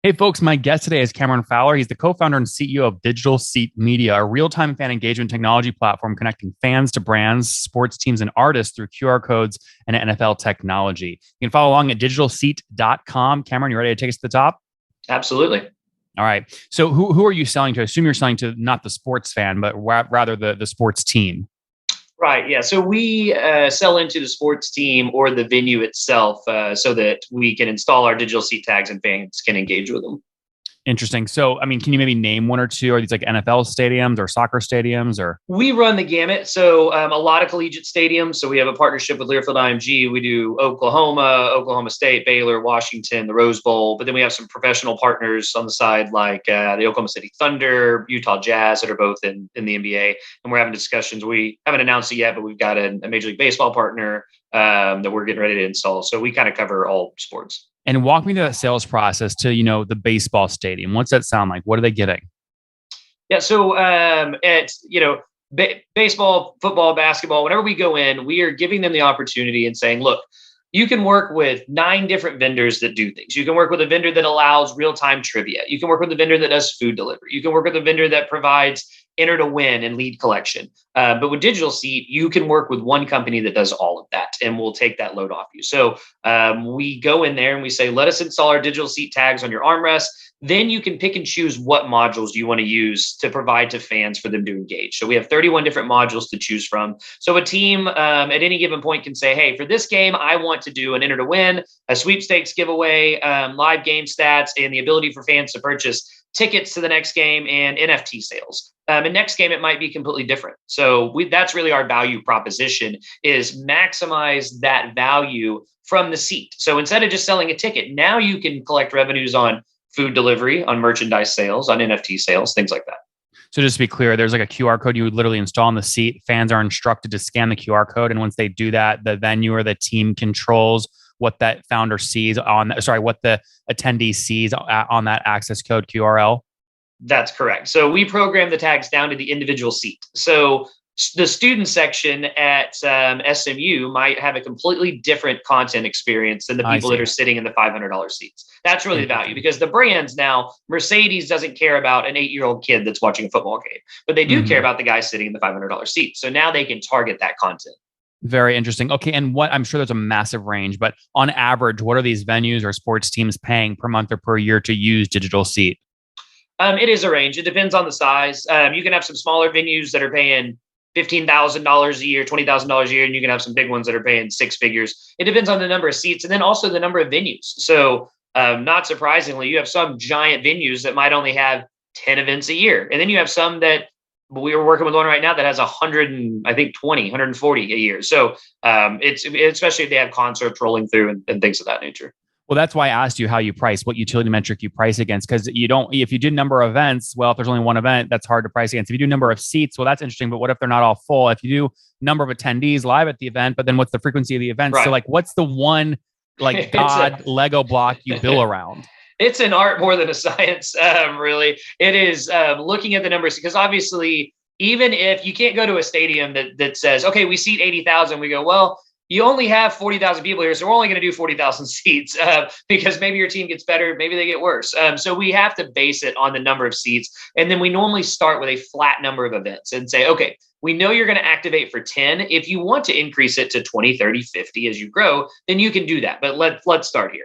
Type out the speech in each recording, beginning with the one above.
Hey, folks, my guest today is Cameron Fowler. He's the co-founder and CEO of Digital Seat Media, a real-time fan engagement technology platform connecting fans to brands, sports teams, and artists through QR codes and NFL technology. You can follow along at digitalseat.com. Cameron, you ready to take us to the top? Absolutely. All right. So who are you selling to? I assume you're selling to not the sports fan, but rather the sports team. Right. Yeah. So we sell into the sports team or the venue itself so that we can install our digital seat tags and fans can engage with them. Interesting. So, I mean, can you maybe name one or two? Are these like NFL stadiums or soccer stadiums or? We run the gamut. So a lot of collegiate stadiums. So we have a partnership with Learfield IMG. We do Oklahoma, Oklahoma State, Baylor, Washington, the Rose Bowl. But then we have some professional partners on the side like the Oklahoma City Thunder, Utah Jazz that are both in the NBA. And we're having discussions. We haven't announced it yet, but we've got a Major League Baseball partner that we're getting ready to install. So we kind of cover all sports. And walk me through that sales process to, the baseball stadium. What's that sound like? What are they getting? Yeah. So baseball, football, basketball, whenever we go in, we are giving them the opportunity and saying, look, you can work with 9 different vendors that do things. You can work with a vendor that allows real-time trivia. You can work with a vendor that does food delivery. You can work with a vendor that provides enter to win and lead collection. But with Digital Seat, you can work with one company that does all of that, and we'll take that load off you. So we go in there and we say, let us install our Digital Seat tags on your armrest. Then you can pick and choose what modules you want to use to provide to fans for them to engage. So we have 31 different modules to choose from. So a team at any given point can say, hey, for this game, I want to do an enter to win, a sweepstakes giveaway, live game stats, and the ability for fans to purchase tickets to the next game and NFT sales. And next game, it might be completely different. So that's really our value proposition is maximize that value from the seat. So instead of just selling a ticket, now you can collect revenues on food delivery, on merchandise sales, on NFT sales, things like that. So just to be clear, there's like a QR code you would literally install on the seat. Fans are instructed to scan the QR code. And once they do that, the venue or the team controls what that founder sees what the attendee sees on that access code QRL. That's correct. So we program the tags down to the individual seat. So the student section at SMU might have a completely different content experience than the people that are sitting in the $500 seats. That's really the value because the brands now, Mercedes doesn't care about an 8-year-old kid that's watching a football game, but they do care about the guy sitting in the $500 seat. So now they can target that content. Very interesting. Okay. And what I'm sure there's a massive range, but on average, what are these venues or sports teams paying per month or per year to use Digital Seat? It is a range. It depends on the size. You can have some smaller venues that are paying $15,000 a year, $20,000 a year, and you can have some big ones that are paying 6 figures. It depends on the number of seats and then also the number of venues. So not surprisingly, you have some giant venues that might only have 10 events a year. And then you have some that we are working with one right now that has 140 a year. So it's especially if they have concerts rolling through and things of that nature. Well, that's why I asked you how you price, what utility metric you price against, because if you do number of events, well, if there's only one event, that's hard to price against. If you do number of seats, well, that's interesting, but what if they're not all full? If you do number of attendees live at the event, but then what's the frequency of the event? Right. So like, what's the one Lego block you bill around? It's an art more than a science, really. It is looking at the numbers because obviously, even if you can't go to a stadium that says, okay, we seat 80,000, we go, well, you only have 40,000 people here, so we're only going to do 40,000 seats because maybe your team gets better, maybe they get worse. So we have to base it on the number of seats. And then we normally start with a flat number of events and say, okay, we know you're going to activate for 10. If you want to increase it to 20, 30, 50 as you grow, then you can do that. But let's start here.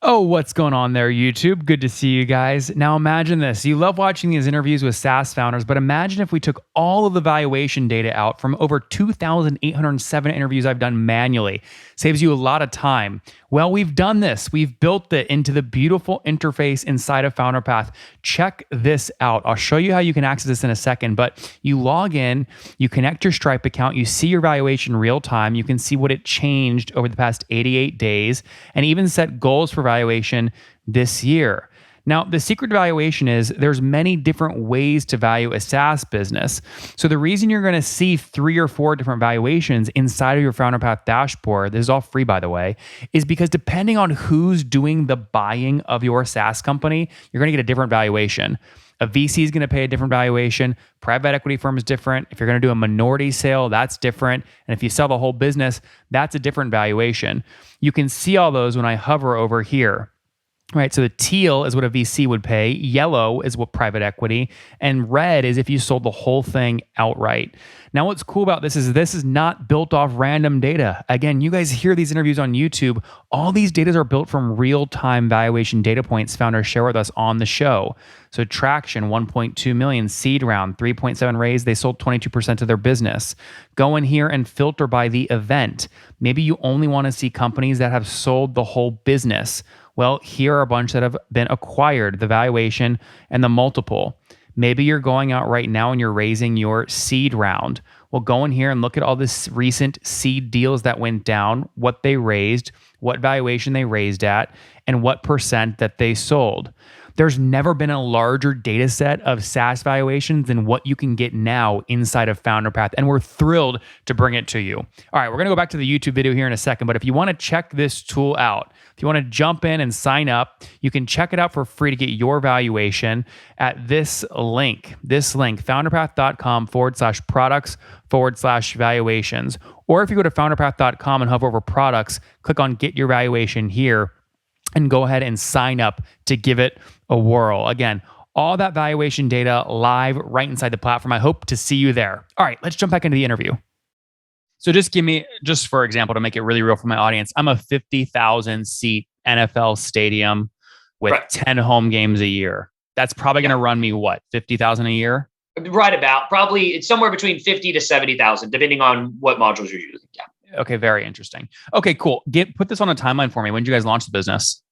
Oh, what's going on there, YouTube? Good to see you guys. Now imagine this. You love watching these interviews with SaaS founders, but imagine if we took all of the valuation data out from over 2,807 interviews I've done manually. Saves you a lot of time. Well, we've done this. We've built it into the beautiful interface inside of FounderPath. Check this out. I'll show you how you can access this in a second, but you log in, you connect your Stripe account, you see your valuation real time. You can see what it changed over the past 88 days and even set goals for valuation this year. Now, the secret to valuation is there's many different ways to value a SaaS business. So the reason you're going to see 3 or 4 different valuations inside of your FounderPath dashboard, this is all free by the way, is because depending on who's doing the buying of your SaaS company, you're going to get a different valuation. A VC is going to pay a different valuation. Private equity firm is different. If you're going to do a minority sale, that's different. And if you sell the whole business, that's a different valuation. You can see all those when I hover over here. Right. So the teal is what a VC would pay, yellow is what private equity, and red is if you sold the whole thing outright. Now, what's cool about this is not built off random data. Again, you guys hear these interviews on YouTube. All these data are built from real-time valuation data points founders share with us on the show. So traction, 1.2 million, seed round, 3.7 raise. They sold 22% of their business. Go in here and filter by the event. Maybe you only want to see companies that have sold the whole business. Well, here are a bunch that have been acquired, the valuation and the multiple. Maybe you're going out right now and you're raising your seed round. Well, go in here and look at all this recent seed deals that went down, what they raised, what valuation they raised at, and what percent that they sold. There's never been a larger data set of SaaS valuations than what you can get now inside of FounderPath, and we're thrilled to bring it to you. All right, we're going to go back to the YouTube video here in a second, but if you want to check this tool out, if you want to jump in and sign up, you can check it out for free to get your valuation at this link, founderpath.com/products/valuations. Or if you go to founderpath.com and hover over products, click on get your valuation here and go ahead and sign up to give it a whirl. Again, all that valuation data live right inside the platform. I hope to see you there. All right, let's jump back into the interview. So just for example, to make it really real for my audience, I'm a 50,000 seat NFL stadium with Right. 10 home games a year. That's probably going to run me what, 50,000 a year? Right about. Probably it's somewhere between 50 to 70,000, depending on what modules you're using. Yeah. Okay, very interesting. Okay, cool. Put this on a timeline for me. When did you guys launch the business?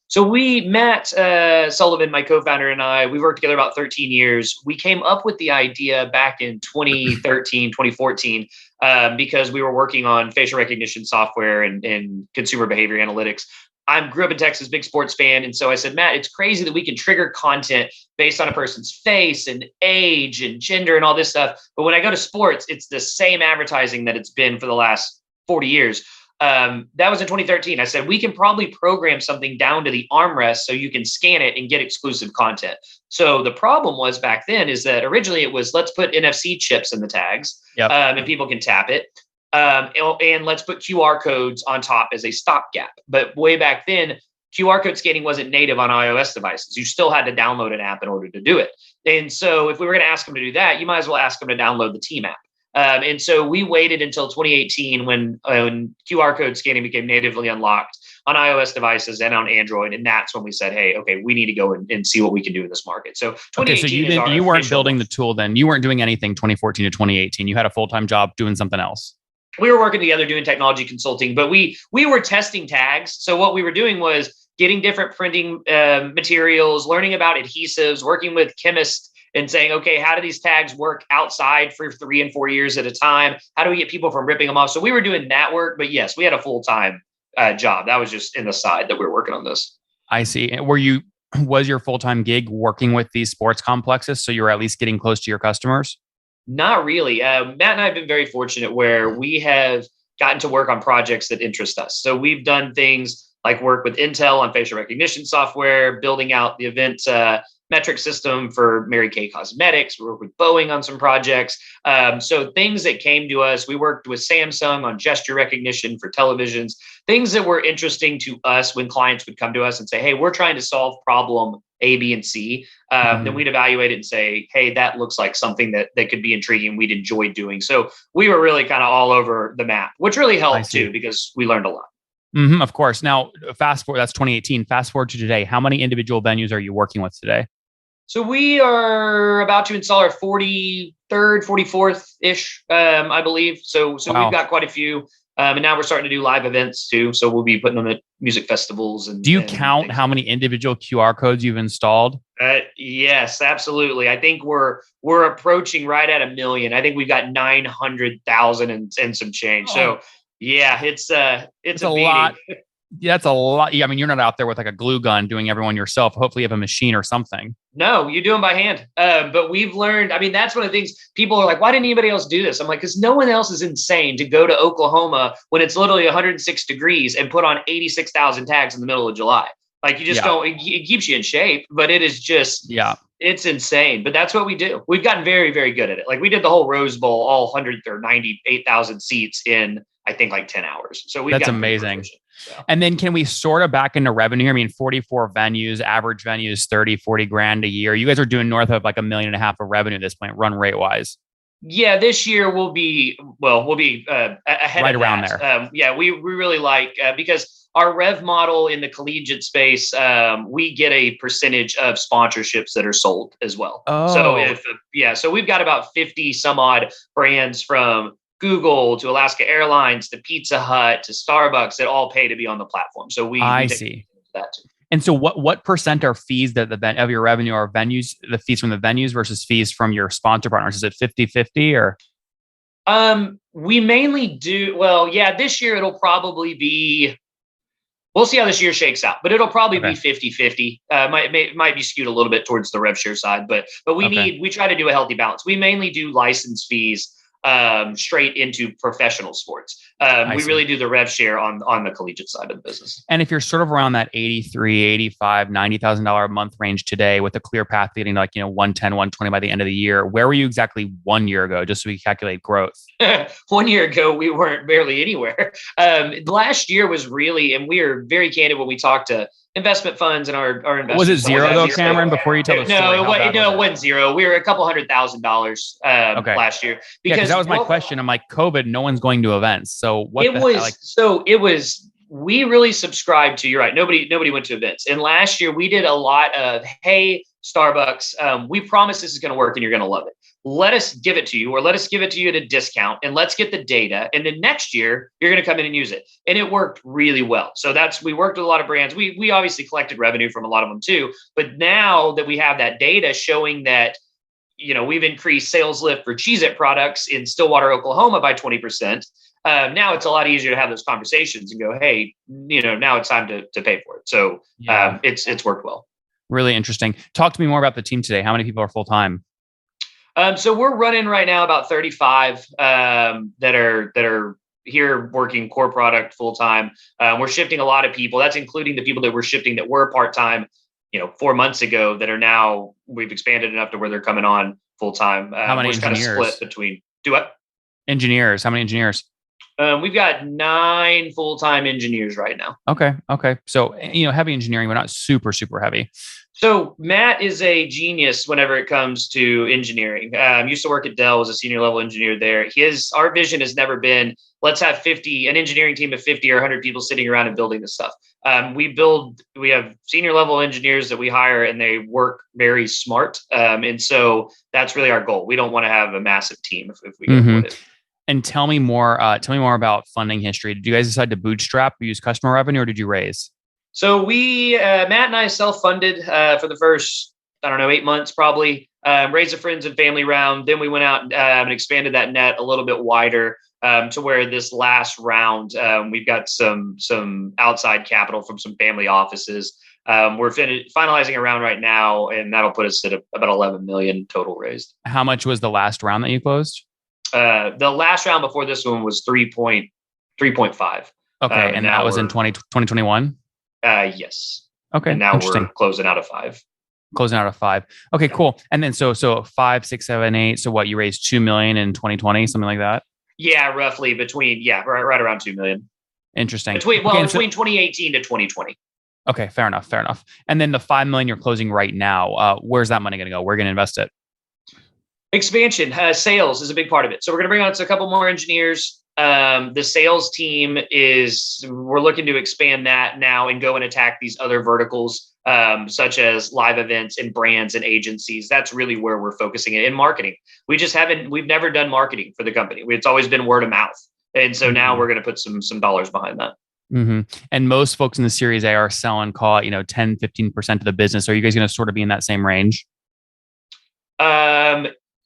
So Matt Sullivan, my co-founder, and I, we worked together about 13 years. We came up with the idea back in 2013, 2014, because we were working on facial recognition software and consumer behavior analytics. I grew up in Texas, big sports fan. And so I said, Matt, it's crazy that we can trigger content based on a person's face and age and gender and all this stuff. But when I go to sports, it's the same advertising that it's been for the last 40 years. That was in 2013. I said, we can probably program something down to the armrest so you can scan it and get exclusive content. So the problem was back then is that originally it was, let's put NFC chips in the tags. Yep. And people can tap it. And let's put QR codes on top as a stopgap. But way back then, QR code scanning wasn't native on iOS devices. You still had to download an app in order to do it. And so if we were going to ask them to do that, you might as well ask them to download the Team app. And so we waited until 2018 when QR code scanning became natively unlocked on iOS devices and on Android. And that's when we said, hey, okay, we need to go and see what we can do in this market. So 2018 so you weren't building the tool then. You weren't doing anything 2014 to 2018. You had a full-time job doing something else. We were working together doing technology consulting, but we were testing tags. So what we were doing was getting different printing materials, learning about adhesives, working with chemists and saying, okay, how do these tags work outside for 3 and 4 years at a time? How do we get people from ripping them off? So we were doing that work, but yes, we had a full-time job. That was just in the side that we were working on this. I see. Was your full-time gig working with these sports complexes? So you were at least getting close to your customers? Not really. Matt and I have been very fortunate where we have gotten to work on projects that interest us. So we've done things like work with Intel on facial recognition software, building out the event metric system for Mary Kay Cosmetics. We worked with Boeing on some projects. So things that came to us, we worked with Samsung on gesture recognition for televisions, things that were interesting to us when clients would come to us and say, hey, we're trying to solve problem A, B, and C. Then we'd evaluate it and say, hey, that looks like something that could be intriguing. We'd enjoy doing. So we were really kind of all over the map, which really helped too, because we learned a lot. Mm-hmm, of course. Now, fast forward, that's 2018. Fast forward to today. How many individual venues are you working with today? So we are about to install our 43rd, 44th-ish, I believe. So Wow. We've got quite a few. And now we're starting to do live events too. So we'll be putting them at music festivals. Do you count how many individual QR codes you've installed? Yes, absolutely. I think we're approaching right at 1 million. I think we've got 900,000 and some change. So yeah, it's a lot. Yeah, that's a lot. I mean, you're not out there with like a glue gun doing everyone yourself. Hopefully you have a machine or something. No, you do them by hand. But we've learned, I mean, that's one of the things people are like, why didn't anybody else do this? I'm like, because no one else is insane to go to Oklahoma when it's literally 106 degrees and put on 86,000 tags in the middle of July. Like you just don't, it keeps you in shape, but it is just, it's insane. But that's what we do. We've gotten very, very good at it. Like we did the whole Rose Bowl, all 100 or 98,000 seats in, I think, like 10 hours. So that's amazing. Yeah. And then can we sort of back into revenue? I mean, 44 venues, average venues, 30, 40 grand a year. You guys are doing north of like $1.5 million of revenue at this point, run rate wise. Yeah, this year we'll be ahead Right of around that. there. Yeah, we really like because our rev model in the collegiate space, we get a percentage of sponsorships that are sold as well. So Oh, so we've got about 50 some odd brands from Google to Alaska Airlines to Pizza Hut to Starbucks that all pay to be on the platform. So we I take see. that too. And so what percent are fees that of your revenue are venues, the fees from the venues versus fees from your sponsor partners? Is it 50-50 or? We mainly do well, yeah, this year it'll probably be we'll see how this year shakes out, but it'll probably be Okay. 50-50. Might be skewed a little bit towards the rev share side, but Okay. we try to do a healthy balance. We mainly do license fees straight into professional sports. I We see. really do the rev share on the collegiate side of the business. And if you're sort of around that 83, 85, $90,000 a month range today with a clear path leading to like, 110, 120 by the end of the year, where were you exactly 1 year ago, just so we calculate growth? 1 year ago, we weren't barely anywhere. Last year was really, and we are very candid when we talk to investment funds and our investors. Was it zero though, Zero. Cameron? Before you tell the story, how bad was It wasn't zero. We were a couple $100,000 Okay. last year Yeah, because because that was my question. I'm like, COVID, no one's going to events. So what it the hell? was so it was we really subscribed to, you're right, nobody went to events, and last year we did a lot of, hey, Starbucks, we promise this is going to work and you're going to love it, let us give it to you, or let us give it to you at a discount, and let's get the data, and then next year you're going to come in and use it. And it worked really well. So we worked with a lot of brands. We obviously collected revenue from a lot of them too, but now that we have that data showing that we've increased sales lift for Cheez-It products in Stillwater, Oklahoma by 20%. Now it's a lot easier to have those conversations and go, hey, now it's time to pay for it. So Yeah, it's worked well. really interesting. Talk to me more about the team today. How many people are full time? So we're running right now about 35 that are here working core product full time. We're shifting a lot of people. That's including the people that we're shifting that were part time, 4 months ago, that are now, we've expanded enough to where they're coming on full time. How many We're kind of engineers? split between do what? Engineers. How many engineers? We've got 9 full time engineers right now. Okay. Okay. So, heavy engineering, but not super, super heavy. So Matt is a genius whenever it comes to engineering. Used to work at Dell, was a senior level engineer there. Our vision has never been, let's have an engineering team of 50 or 100 people sitting around and building this stuff. We have senior level engineers that we hire, and they work very smart. And so that's really our goal. We don't want to have a massive team if we can avoid it. And tell me more about funding history. Did you guys decide to bootstrap, use customer revenue, or did you raise? So Matt and I self-funded for the first, 8 months probably, raised a friends and family round. Then we went out and expanded that net a little bit wider to where this last round, we've got some outside capital from some family offices. We're finalizing a round right now, and that'll put us at about 11 million total raised. How much was the last round that you closed? The last round before this one was 3.5. Okay, and that was in 2021? Yes. Okay, and now interesting. We're closing out of 5. Closing out of 5. Okay, cool. And then so 5, 6, 7, 8. So what, you raised 2 million in 2020, something like that? Yeah, roughly right around 2 million. Interesting. Between 2018 to 2020. Okay, fair enough. And then the 5 million you're closing right now, where's that money going to go? We're going to invest it. Expansion, sales is a big part of it. So we're going to bring on a couple more engineers. The sales team we're looking to expand that now and go and attack these other verticals, such as live events and brands and agencies. That's really where we're focusing it. In marketing, we've never done marketing for the company. It's always been word of mouth. And so now we're going to put some dollars behind that. Mm-hmm. And most folks in the Series A are selling, call it, 10, 15% of the business. Are you guys going to sort of be in that same range?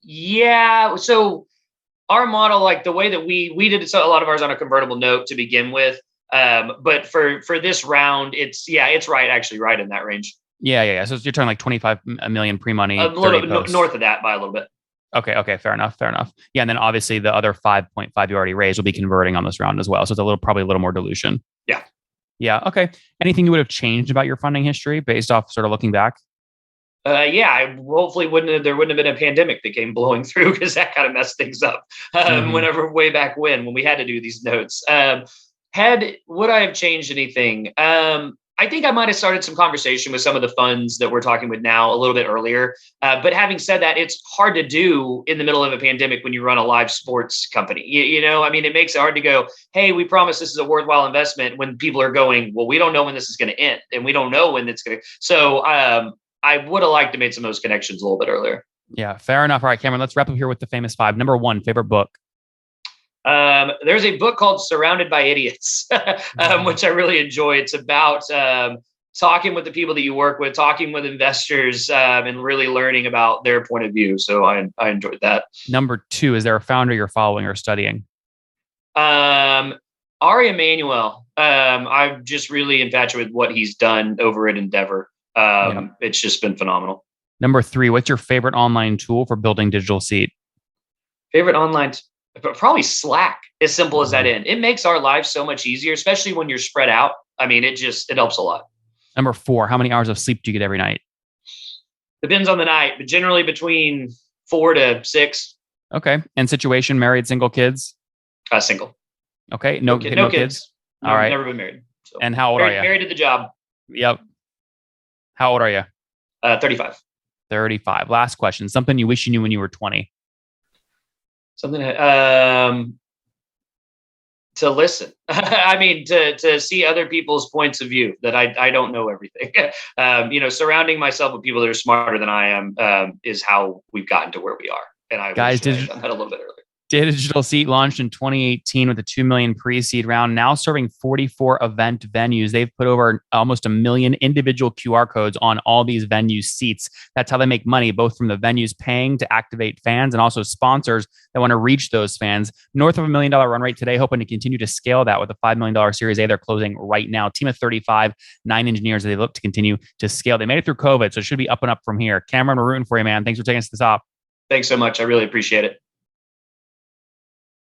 Yeah. So our model, like the way that we did a lot of ours on a convertible note to begin with. But for this round, it's right in that range. Yeah. So you're talking like 25 million pre-money. A little bit north of that by a little bit. Okay. Fair enough. Yeah. And then obviously the other 5.5 you already raised will be converting on this round as well. So it's probably a little more dilution. Yeah. Okay. Anything you would have changed about your funding history based off sort of looking back? Hopefully there wouldn't have been a pandemic that came blowing through, because that kind of messed things up. Whenever way back when we had to do these notes. Would I have changed anything? I think I might have started some conversation with some of the funds that we're talking with now a little bit earlier. But having said that, it's hard to do in the middle of a pandemic when you run a live sports company. I mean, it makes it hard to go, hey, we promise this is a worthwhile investment when people are going, well, we don't know when this is going to end and we don't know when it's going to. So I would have liked to make some of those connections a little bit earlier. Yeah, fair enough. All right, Cameron, let's wrap up here with the famous five. Number one, favorite book. There's a book called Surrounded by Idiots, which I really enjoy. It's about talking with the people that you work with, talking with investors, and really learning about their point of view. So I enjoyed that. Number two, is there a founder you're following or studying? Ari Emanuel. I'm just really infatuated with what he's done over at Endeavor. It's just been phenomenal. Number three, what's your favorite online tool for building digital seat? Favorite online but probably Slack, as simple as that is. It makes our lives so much easier, especially when you're spread out. I mean, it helps a lot. Number four, how many hours of sleep do you get every night? Depends on the night, but generally between 4 to 6. Okay. And situation, married, single, kids? Single. Okay. No kids. No, all right. Never been married. So. And how old are you? Married to the job. Yep. How old are you? 35. 35. Last question. Something you wish you knew when you were 20. Something to listen. I mean, to see other people's points of view, that I don't know everything. Surrounding myself with people that are smarter than I am is how we've gotten to where we are. And I guys did that a little bit earlier. Digital Seat launched in 2018 with a 2 million pre-seed round, now serving 44 event venues. They've put over almost 1 million individual QR codes on all these venue seats. That's how they make money, both from the venues paying to activate fans and also sponsors that want to reach those fans. North of $1 million run rate today, hoping to continue to scale that with a $5 million Series A they're closing right now. Team of 35, 9 engineers that they look to continue to scale. They made it through COVID, so it should be up and up from here. Cameron, we're rooting for you, man. Thanks for taking us to the top. Thanks so much. I really appreciate it.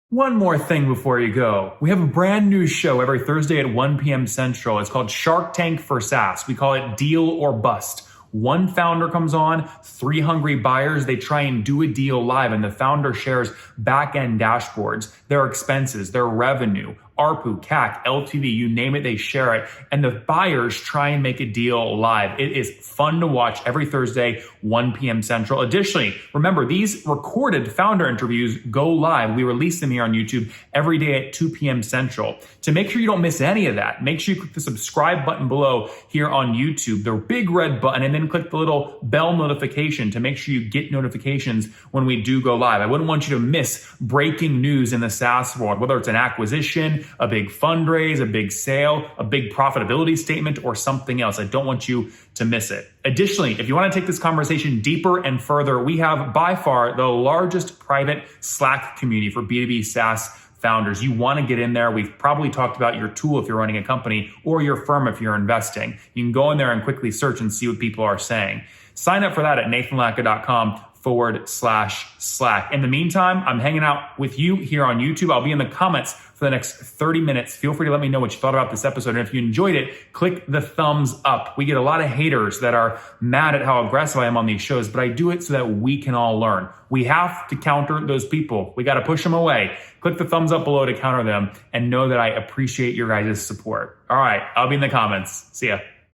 One more thing before you go. We have a brand new show every Thursday at 1 p.m. Central. It's called Shark Tank for SaaS. We call it Deal or Bust. One founder comes on, 3 hungry buyers, they try and do a deal live, and the founder shares back-end dashboards, their expenses, their revenue, ARPU, CAC, LTV, you name it, they share it. And the buyers try and make a deal live. It is fun to watch every Thursday, 1 p.m. Central. Additionally, remember, these recorded founder interviews go live. We release them here on YouTube every day at 2 p.m. Central. To make sure you don't miss any of that, make sure you click the subscribe button below here on YouTube, the big red button, and then click the little bell notification to make sure you get notifications when we do go live. I wouldn't want you to miss breaking news in the SaaS world, whether it's an acquisition, a big fundraise, a big sale, a big profitability statement, or something else. I don't want you to miss it. Additionally, if you want to take this conversation deeper and further, we have by far the largest private Slack community for B2B SaaS founders. You want to get in there. We've probably talked about your tool if you're running a company or your firm if you're investing. You can go in there and quickly search and see what people are saying. Sign up for that at nathanlatka.com/Slack. In the meantime, I'm hanging out with you here on YouTube. I'll be in the comments for the next 30 minutes. Feel free to let me know what you thought about this episode. And if you enjoyed it, click the thumbs up. We get a lot of haters that are mad at how aggressive I am on these shows, but I do it so that we can all learn. We have to counter those people. We got to push them away. Click the thumbs up below to counter them and know that I appreciate your guys' support. All right, I'll be in the comments. See ya.